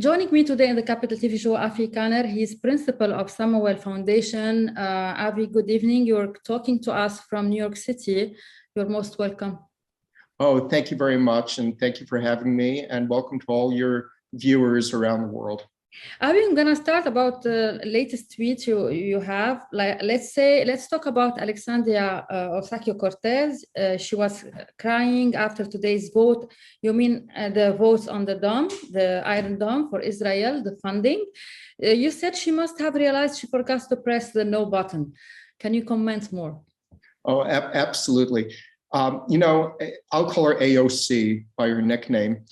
Joining me today in the Capital TV show, Avi Kaner. He's principal of Samuel Foundation. Avi, good evening. You're talking to us from New York City. You're most welcome. Oh, thank you very much. And thank you for having me. And welcome to all your viewers around the world. Avi, I'm going to start about the latest tweet you have. Let's talk about Alexandria Ocasio-Cortez. She was crying after today's vote. You mean the votes on the dome, the Iron Dome for Israel, the funding? You said she must have realized she forgot to press the no button. Can you comment more? Oh, absolutely. I'll call her AOC by her nickname.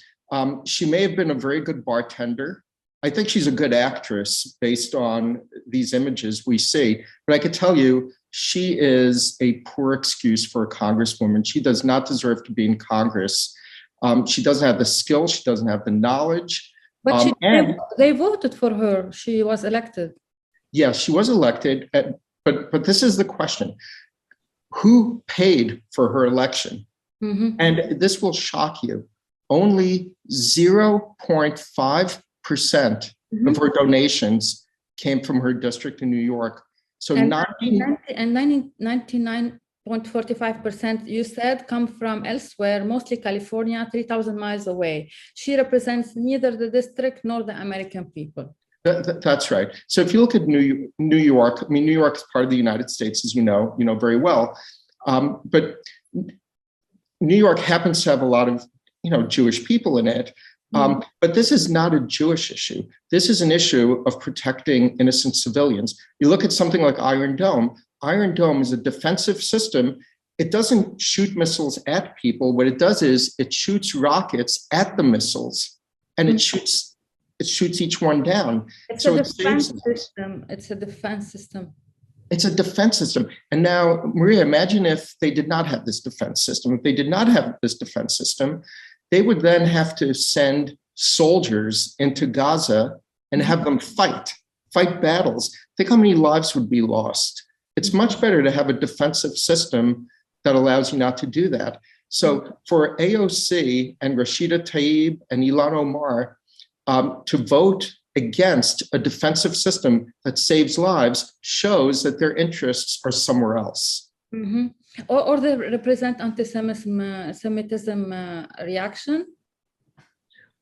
She may have been a very good bartender. I think she's a good actress based on these images we see, but I could tell you she is a poor excuse for a congresswoman. She does not deserve to be in Congress. She doesn't have the skill. She doesn't have the knowledge. But they voted for her. She was elected. Yes, she was elected. But this is the question. Who paid for her election? Mm-hmm. And this will shock you. Only 0.5% of her donations came from her district in New York. So 99.45%, you said, come from elsewhere, mostly California, 3,000 miles away. She represents neither the district nor the American people. That's right. So if you look at New York, I mean, New York is part of the United States, as you know very well. But New York happens to have a lot of, Jewish people in it. But this is not a Jewish issue. This is an issue of protecting innocent civilians. You look at something like Iron Dome. Iron Dome is a defensive system. It doesn't shoot missiles at people. What it does is it shoots rockets at the missiles, and it shoots each one down. It's a defense system. It's a defense system. It's a defense system. And now, Maria, imagine if they did not have this defense system. If they did not have this defense system, they would then have to send soldiers into Gaza and have them fight battles. Think how many lives would be lost. It's much better to have a defensive system that allows you not to do that. So for AOC and Rashida Tlaib and Ilhan Omar to vote against a defensive system that saves lives shows that their interests are somewhere else. Mm-hmm. Or they represent anti-Semitism reaction?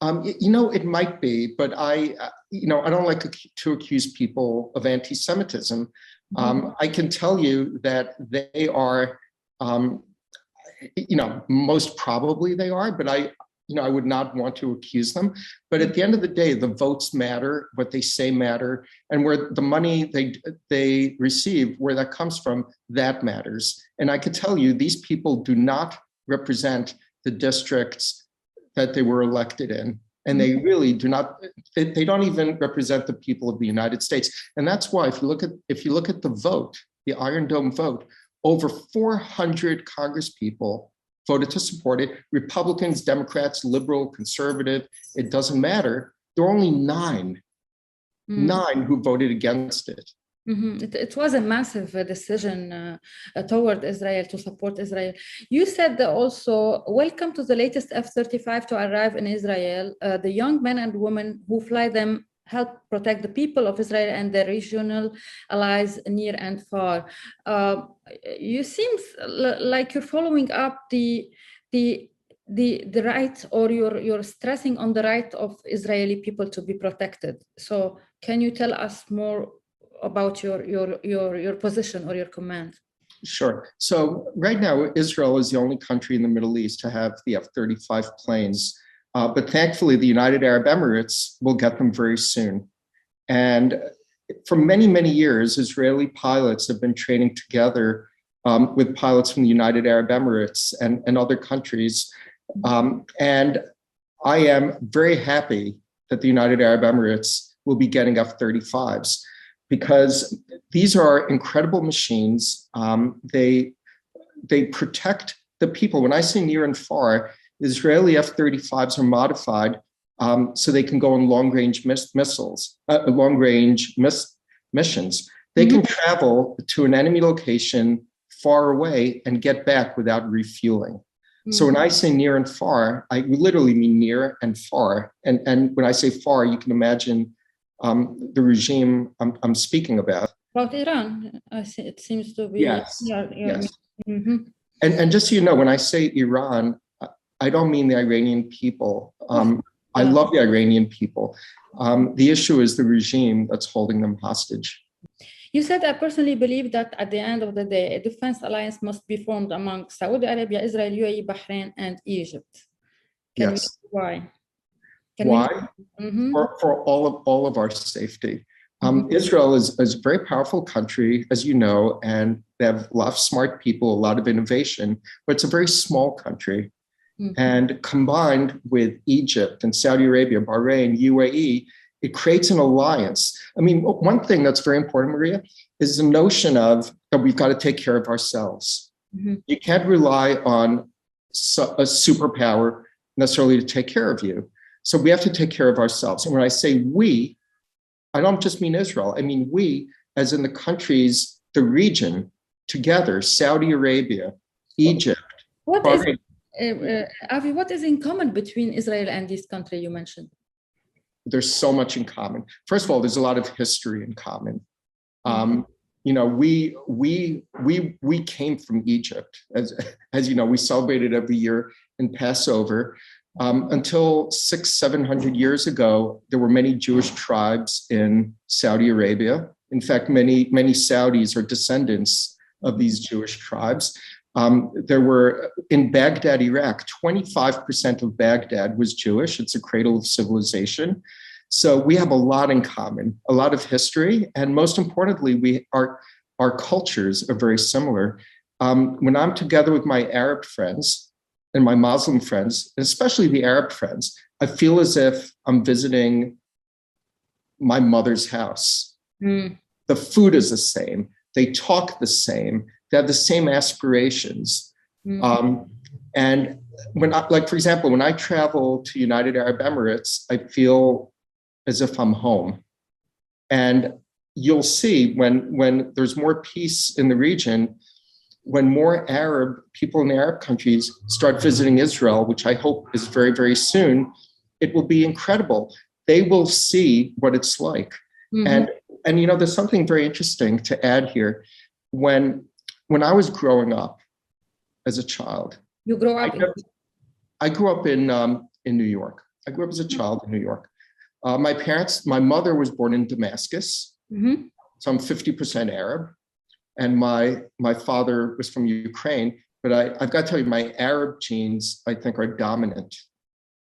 It might be, but I don't like to accuse people of anti-Semitism. I can tell you that they are, most probably they are, but I would not want to accuse them. But at the end of the day, the votes matter, what they say matter, and where the money they receive, where that comes from, that matters. And I could tell you, these people do not represent the districts that they were elected in. And they really do not, they don't even represent the people of the United States. And that's why if you look at the vote, the Iron Dome vote, over 400 Congress people voted to support it. Republicans, Democrats, liberal, conservative, it doesn't matter. There are only nine who voted against it. Mm-hmm. It was a massive decision toward Israel, to support Israel. You said also, welcome to the latest F-35 to arrive in Israel. The young men and women who fly them help protect the people of Israel and their regional allies near and far. You seem like you're following up the right, or you're stressing on the right of Israeli people to be protected. So can you tell us more about your position or your command? Sure. So right now, Israel is the only country in the Middle East to have the F-35 planes. But thankfully, the United Arab Emirates will get them very soon. And for many, many years, Israeli pilots have been training together with pilots from the United Arab Emirates and other countries. And I am very happy that the United Arab Emirates will be getting F-35s, because these are incredible machines. They protect the people. When I say near and far, Israeli F-35s are modified so they can go on long-range missions. They can travel to an enemy location far away and get back without refueling. So when I say near and far, I literally mean near and far. And when I say far, you can imagine the regime I'm speaking about. About Iran, I see it seems to be. Yes. Yes. Mm-hmm. And just so you know, when I say Iran, I don't mean the Iranian people. I love the Iranian people. The issue is the regime that's holding them hostage. You said, I personally believe that at the end of the day, a defense alliance must be formed among Saudi Arabia, Israel, UAE, Bahrain, and Egypt. Yes. Why? Why? For all of our safety. Israel is a very powerful country, as you know, and they have a lot of smart people, a lot of innovation, but it's a very small country. And combined with Egypt and Saudi Arabia, Bahrain, UAE, it creates an alliance. I mean, one thing that's very important, Maria, is the notion of that we've got to take care of ourselves. You can't rely on a superpower necessarily to take care of you. So we have to take care of ourselves. And when I say we, I don't just mean Israel. I mean we, as in the countries, the region, together, Saudi Arabia, Egypt. Avi, what is in common between Israel and this country you mentioned? There's so much in common. First of all, there's a lot of history in common. You know, we came from Egypt. As you know, we celebrated every year in Passover. Until 600-700 years ago, there were many Jewish tribes in Saudi Arabia. In fact, many Saudis are descendants of these Jewish tribes. There were, in Baghdad, Iraq, 25% of Baghdad was Jewish. It's a cradle of civilization. So we have a lot in common, a lot of history. And most importantly, our cultures are very similar. When I'm together with my Arab friends and my Muslim friends, especially the Arab friends, I feel as if I'm visiting my mother's house. The food is the same. They talk the same. They have the same aspirations. And when, like, for example, when I travel to United Arab Emirates, I feel as if I'm home. And you'll see when there's more peace in the region, when more Arab people in the Arab countries start visiting Israel, which I hope is very, very soon, it will be incredible. They will see what it's like. And you know, there's something very interesting to add here. When I was growing up as a child, you grew up. I grew up in New York. I grew up as a child in New York. My mother was born in Damascus, so I'm 50% Arab, and my father was from Ukraine. But I've got to tell you, my Arab genes, I think, are dominant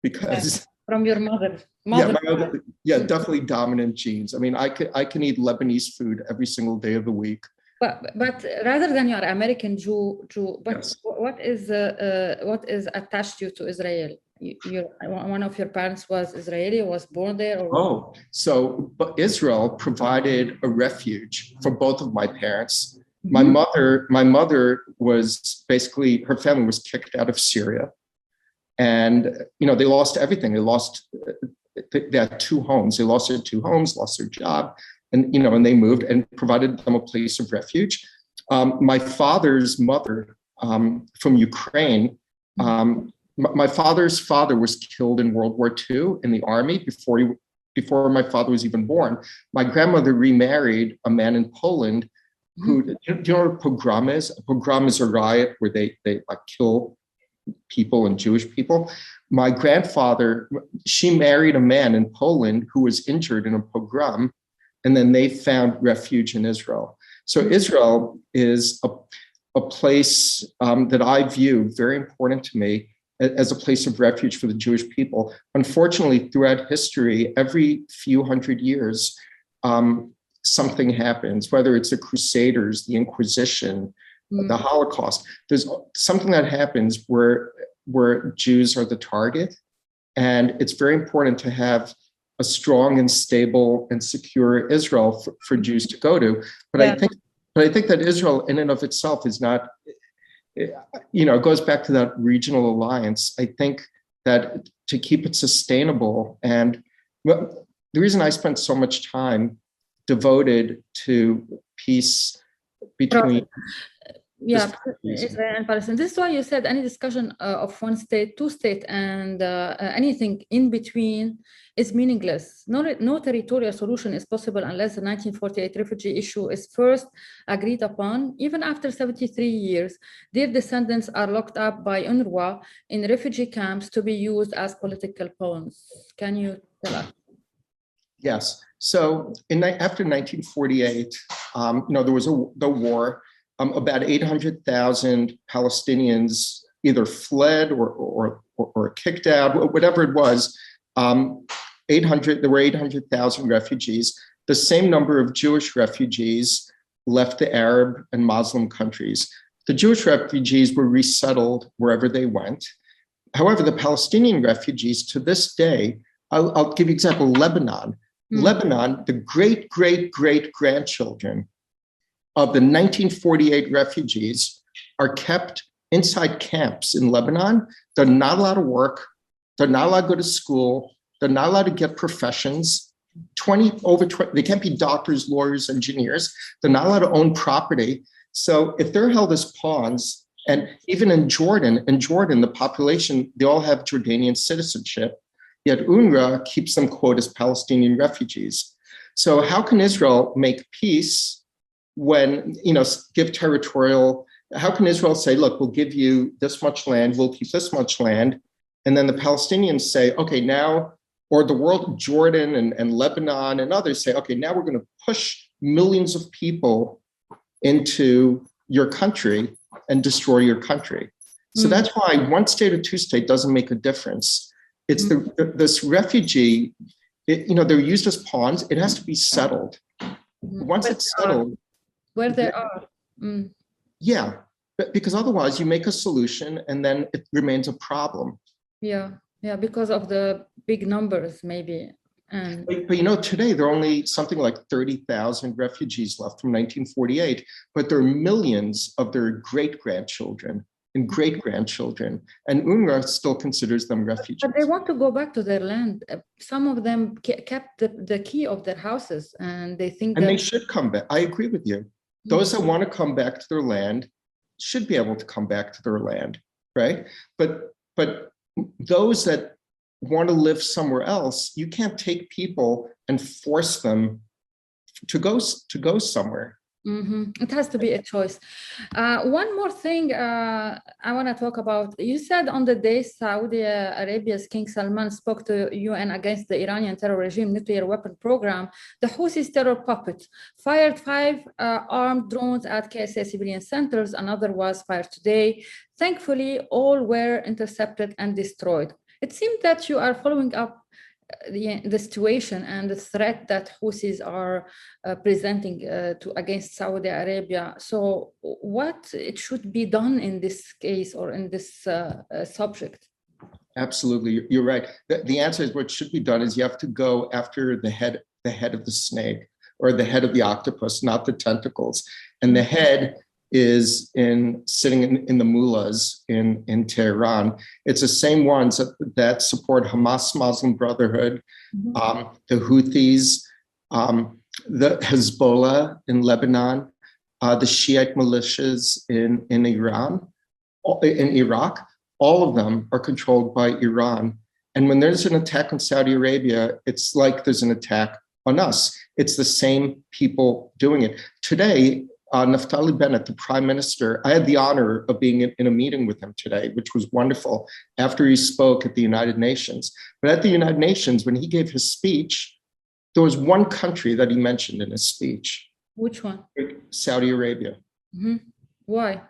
because from your mother. Yeah, definitely dominant genes. I mean, I can eat Lebanese food every single day of the week. But rather than your American Jew, but yes. What is attached you to Israel? One of your parents was Israeli, was born there? But Israel provided a refuge for both of my parents. My mother was basically, her family was kicked out of Syria. And, you know, they lost everything. They had 2 homes. They lost their 2 homes, lost their job. And, you know, and they moved and provided them a place of refuge. My father's mother from Ukraine, my father's father was killed in World War II in the army before my father was even born. My grandmother remarried a man in Poland who, do you know what a pogrom is? A pogrom is a riot where they like kill people and Jewish people. My grandfather, she married a man in Poland who was injured in a pogrom. And then they found refuge in Israel. So Israel is a place that I view very important to me as a place of refuge for the Jewish people. Unfortunately, throughout history, every few hundred years, something happens, whether it's the Crusaders, the Inquisition, the Holocaust. There's something that happens where Jews are the target. And it's very important to have a strong and stable and secure Israel for Jews to go to. But I think that Israel in and of itself is not, you know, it goes back to that regional alliance. I think that to keep it sustainable, and the reason I spent so much time devoted to peace between Yeah, Israel and Palestine. This is why you said any discussion of one state, two state, and anything in between is meaningless. No territorial solution is possible unless the 1948 refugee issue is first agreed upon. Even after 73 years, their descendants are locked up by UNRWA in refugee camps to be used as political pawns. Can you tell us? Yes. So after 1948, there was the war. About 800,000 Palestinians either fled or kicked out, whatever it was. There were 800,000 refugees. The same number of Jewish refugees left the Arab and Muslim countries. The Jewish refugees were resettled wherever they went. However, the Palestinian refugees to this day, I'll give you an example, Lebanon. Lebanon, the great-great-great-grandchildren of the 1948 refugees are kept inside camps in Lebanon. They're not allowed to work. They're not allowed to go to school. They're not allowed to get professions. They can't be doctors, lawyers, engineers. They're not allowed to own property. So if they're held as pawns, and even in Jordan, the population, they all have Jordanian citizenship, yet UNRWA keeps them, quote, as Palestinian refugees. So how can Israel make peace when, give territorial, how can Israel say, look, we'll give you this much land, we'll keep this much land, and then the Palestinians say, okay, now, or the world, Jordan and Lebanon and others say, okay, now we're going to push millions of people into your country and destroy your country. So that's why one state or two state doesn't make a difference. It's this refugee, they're used as pawns. It has to be settled. Once it's settled, where they are. Yeah, because otherwise you make a solution and then it remains a problem. Yeah, because of the big numbers, maybe. And but today there are only something like 30,000 refugees left from 1948, but there are millions of their great-grandchildren and great-grandchildren, and UNRWA still considers them refugees. But they want to go back to their land. Some of them kept the key of their houses, and they think they should come back. I agree with you. Those that want to come back to their land should be able to come back to their land, right? But those that want to live somewhere else, you can't take people and force them to go somewhere. It has to be a choice. One more thing I want to talk about. You said on the day Saudi Arabia's King Salman spoke to UN against the Iranian terror regime nuclear weapon program, the Houthis terror puppet fired 5 armed drones at KSA civilian centers. Another was fired today. Thankfully, all were intercepted and destroyed. It seems that you are following up the situation and the threat that Houthis are presenting against Saudi Arabia. So what it should be done in this case or in this subject? Absolutely, you're right. The answer is what should be done is you have to go after the head of the snake or the head of the octopus, not the tentacles. And the head is sitting in the mullahs in Tehran. It's the same ones that support Hamas, Muslim Brotherhood, the Houthis, the Hezbollah in Lebanon, the Shiite militias in Iran, in Iraq. All of them are controlled by Iran. And when there's an attack on Saudi Arabia, it's like there's an attack on us. It's the same people doing it. Today, Naftali Bennett, the prime minister, I had the honor of being in a meeting with him today, which was wonderful, after he spoke at the United Nations. But at the United Nations, when he gave his speech, there was one country that he mentioned in his speech. Which one? Saudi Arabia. Why?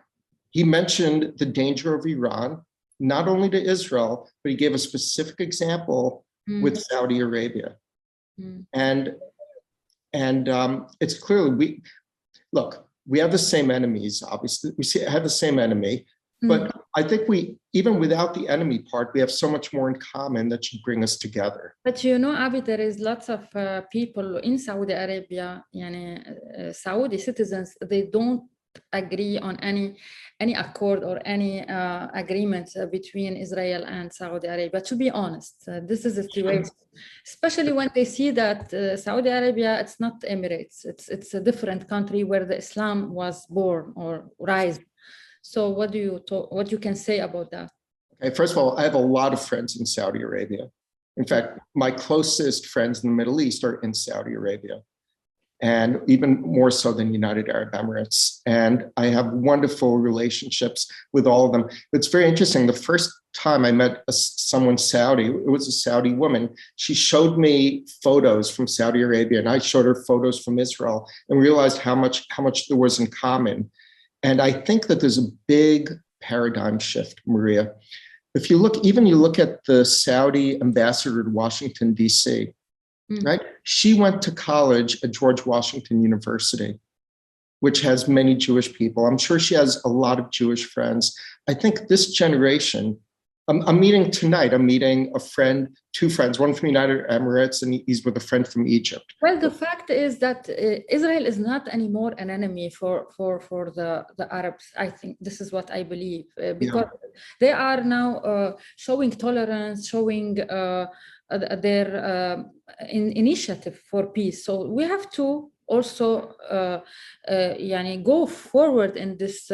He mentioned the danger of Iran, not only to Israel, but he gave a specific example with Saudi Arabia. And it's clearly, we have the same enemies, obviously. Have the same enemy, but I think even without the enemy part, we have so much more in common that should bring us together. But Avi, there is lots of people in Saudi Arabia, Saudi citizens, they don't agree on any accord or any agreement between Israel and Saudi Arabia. To be honest, this is a situation, especially when they see that Saudi Arabia, it's not Emirates, it's a different country where the Islam was born or raised. So what what you can say about that? Okay, first of all, I have a lot of friends in Saudi Arabia. In fact, my closest friends in the Middle East are in Saudi Arabia, and even more so than United Arab Emirates. And I have wonderful relationships with all of them. It's very interesting. The first time I met someone Saudi, it was a Saudi woman. She showed me photos from Saudi Arabia, and I showed her photos from Israel, and realized how much there was in common. And I think that there's a big paradigm shift, Maria. If you look at the Saudi ambassador to Washington, D.C., right? She went to college at George Washington University, which has many Jewish people. I'm sure she has a lot of Jewish friends. I think this generation, I'm meeting tonight, I'm meeting a friend, two friends, one from United Emirates, and he's with a friend from Egypt. Well, the fact is that Israel is not anymore an enemy for the Arabs. I think this is what I believe, because they are now showing tolerance, showing their initiative for peace. So we have to also go forward in this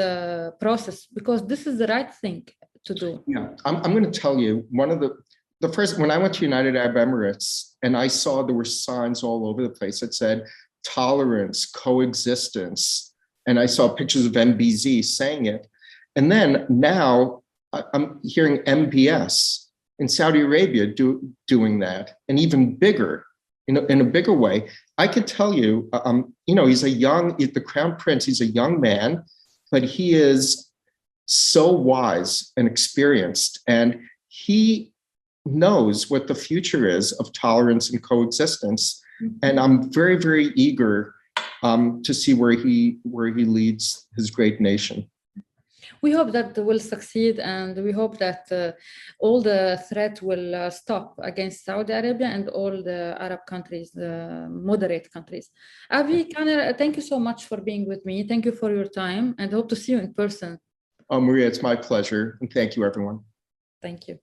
process, because this is the right thing to do. Yeah, I'm going to tell you, one of the first, when I went to United Arab Emirates and I saw there were signs all over the place that said tolerance, coexistence, and I saw pictures of MBZ saying it. And then now I'm hearing MBS in Saudi Arabia doing that, and even bigger, in a bigger way. I could tell you, he's the Crown Prince, he's a young man, but he is so wise and experienced, and he knows what the future is of tolerance and coexistence. And I'm very, very eager to see where he leads his great nation. We hope that will succeed, and we hope that all the threat will stop against Saudi Arabia and all the Arab countries, the moderate countries. Avi Kaner, thank you so much for being with me. Thank you for your time, and hope to see you in person. Oh, Maria, it's my pleasure. And thank you, everyone. Thank you.